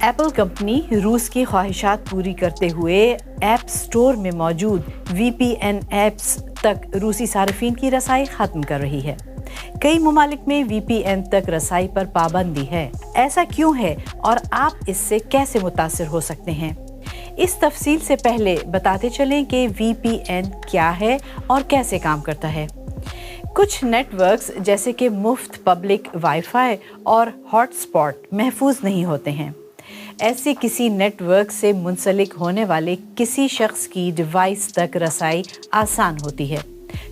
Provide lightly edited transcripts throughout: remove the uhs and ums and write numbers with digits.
Apple company روس کی خواہشات پوری کرتے ہوئے ایپ سٹور میں موجود وی پی این ایپس تک روسی صارفین کی رسائی ختم کر رہی ہے۔ کئی ممالک میں وی پی این تک رسائی پر پابندی ہے۔ ایسا کیوں ہے اور آپ اس سے کیسے متاثر ہو سکتے ہیں؟ اس تفصیل سے پہلے بتاتے چلیں کہ وی پی این کیا ہے اور کیسے کام کرتا ہے۔ کچھ نیٹ ورکس جیسے کہ مفت پبلک وائی فائی اور ہاٹ اسپاٹ محفوظ نہیں ہوتے ہیں۔ ایسے کسی نیٹ ورک سے منسلک ہونے والے کسی شخص کی ڈیوائس تک رسائی آسان ہوتی ہے۔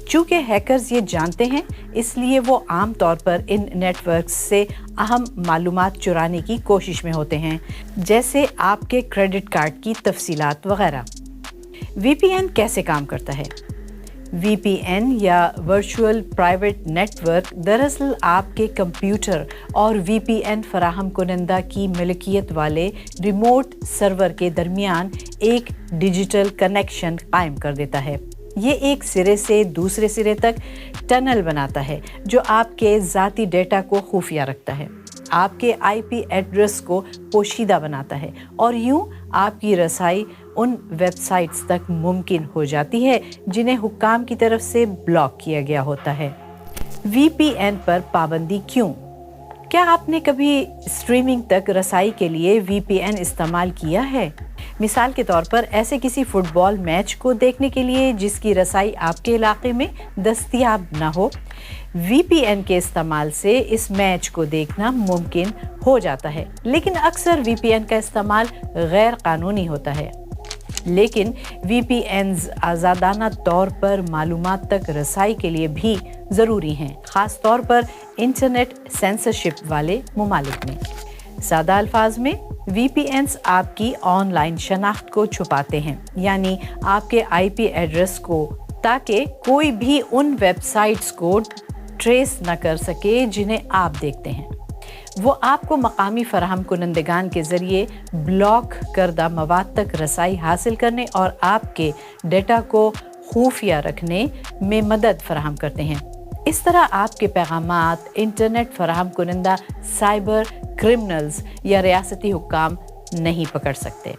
چونکہ ہیکرز یہ جانتے ہیں، اس لیے وہ عام طور پر ان نیٹ ورکس سے اہم معلومات چرانے کی کوشش میں ہوتے ہیں، جیسے آپ کے کریڈٹ کارڈ کی تفصیلات وغیرہ۔ وی پی این کیسے کام کرتا ہے؟ وی پی این یا ورچوئل پرائیویٹ نیٹ ورک دراصل آپ کے کمپیوٹر اور وی پی این فراہم کنندہ کی ملکیت والے ریموٹ سرور کے درمیان ایک ڈیجیٹل کنیکشن قائم کر دیتا ہے۔ یہ ایک سرے سے دوسرے سرے تک ٹنل بناتا ہے جو آپ کے ذاتی ڈیٹا کو خفیہ رکھتا ہے، آپ کے آئی پی ایڈریس کو پوشیدہ بناتا ہے اور یوں آپ کی رسائی ان ویب سائٹس تک ممکن ہو جاتی ہے جنہیں حکام کی طرف سے بلاک کیا گیا ہوتا ہے۔ وی پی این پر پابندی کیوں؟ کیا آپ نے کبھی اسٹریمنگ تک رسائی کے لیے وی پی این استعمال کیا ہے؟ مثال کے طور پر ایسے کسی فٹ بال میچ کو دیکھنے کے لیے جس کی رسائی آپ کے علاقے میں دستیاب نہ ہو، وی پی این کے استعمال سے اس میچ کو دیکھنا ممکن ہو جاتا ہے، لیکن اکثر وی پی این کا استعمال غیر قانونی ہوتا ہے۔ لیکن وی پی اینز آزادانہ طور پر معلومات تک رسائی کے لیے بھی ضروری ہیں، خاص طور پر انٹرنیٹ سینسرشپ والے ممالک میں۔ سادہ الفاظ میں وی پی اینز آپ کی آن لائن شناخت کو چھپاتے ہیں، یعنی آپ کے آئی پی ایڈریس کو، تاکہ کوئی بھی ان ویب سائٹس کو ٹریس نہ کر سکے جنہیں آپ دیکھتے ہیں۔ وہ آپ کو مقامی فراہم کنندگان کے ذریعے بلاک کردہ مواد تک رسائی حاصل کرنے اور آپ کے ڈیٹا کو خفیہ رکھنے میں مدد فراہم کرتے ہیں۔ اس طرح آپ کے پیغامات انٹرنیٹ فراہم کنندہ سائبر کرمنلز یا ریاستی حکام نہیں پکڑ سکتے۔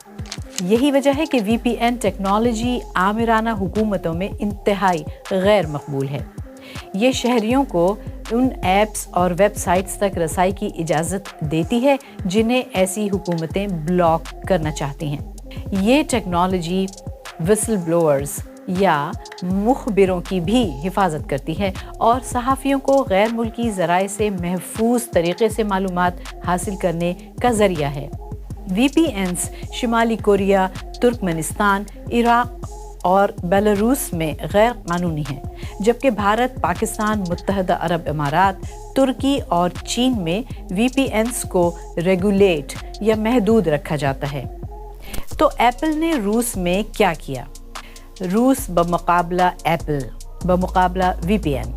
یہی وجہ ہے کہ وی پی این ٹیکنالوجی آمرانہ حکومتوں میں انتہائی غیر مقبول ہے۔ یہ شہریوں کو ان ایپس اور ویب سائٹس تک رسائی کی اجازت دیتی ہے جنہیں ایسی حکومتیں بلاک کرنا چاہتی ہیں۔ یہ ٹیکنالوجی وسل بلوئرز یا مخبروں کی بھی حفاظت کرتی ہے اور صحافیوں کو غیر ملکی ذرائع سے محفوظ طریقے سے معلومات حاصل کرنے کا ذریعہ ہے۔ وی پی اینز شمالی کوریا، ترکمنستان، عراق اور بیلاروس میں غیر قانونی ہیں، جبکہ بھارت، پاکستان، متحدہ عرب امارات، ترکی اور چین میں وی پی اینز کو ریگولیٹ یا محدود رکھا جاتا ہے۔ تو ایپل نے روس میں کیا کیا؟ روس بمقابلہ ایپل بمقابلہ وی پی این۔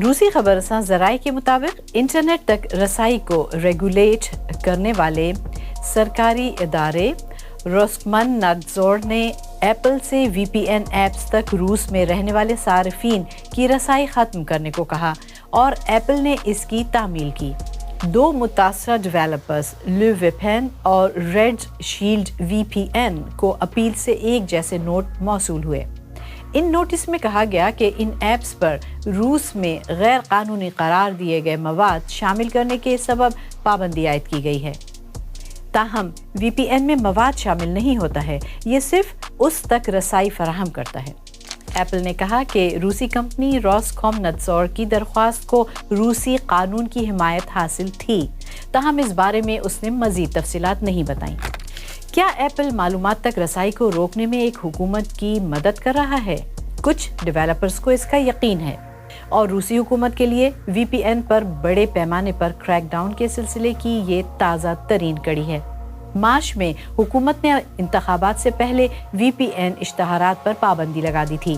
روسی خبر رساں ذرائع کے مطابق انٹرنیٹ تک رسائی کو ریگولیٹ کرنے والے سرکاری ادارے روسکمنادزور نے ایپل سے وی پی این ایپس تک روس میں رہنے والے صارفین کی رسائی ختم کرنے کو کہا اور ایپل نے اس کی تعمیل کی۔ دو متاثرہ ڈیولپرز لیویپین اور ریڈ شیلڈ وی پی این کو اپیل سے ایک جیسے نوٹ موصول ہوئے۔ ان نوٹس میں کہا گیا کہ ان ایپس پر روس میں غیر قانونی قرار دیے گئے مواد شامل کرنے کے سبب پابندی عائد کی گئی ہے۔ تاہم وی پی این میں مواد شامل نہیں ہوتا ہے، یہ صرف اس تک رسائی فراہم کرتا ہے۔ ایپل نے کہا کہ روسی کمپنی روسکومنادزور کی درخواست کو روسی قانون کی حمایت حاصل تھی، تاہم اس بارے میں اس نے مزید تفصیلات نہیں بتائیں۔ کیا ایپل معلومات تک رسائی کو روکنے میں ایک حکومت کی مدد کر رہا ہے؟ کچھ ڈیولپرز کو اس کا یقین ہے اور روسی حکومت کے لیے وی پی این پر بڑے پیمانے پر کریک ڈاؤن کے سلسلے کی یہ تازہ ترین کڑی ہے۔ مارچ میں حکومت نے انتخابات سے پہلے وی پی این اشتہارات پر پابندی لگا دی تھی،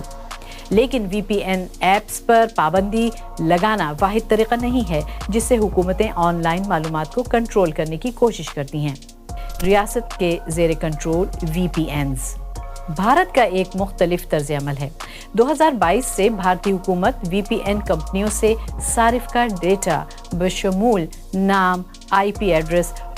لیکن وی پی این ایپس پر پابندی لگانا واحد طریقہ نہیں ہے جس سے حکومتیں آن لائن معلومات کو کنٹرول کرنے کی کوشش کرتی ہیں۔ ریاست کے زیر کنٹرول وی پی اینز بھارت کا ایک مختلف طرز عمل ہے۔ 2022 سے بھارتی حکومت وی پی این کمپنیوں سے صارف کا ڈیٹا بشمول نام، آئی پی ایڈریس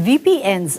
VPNs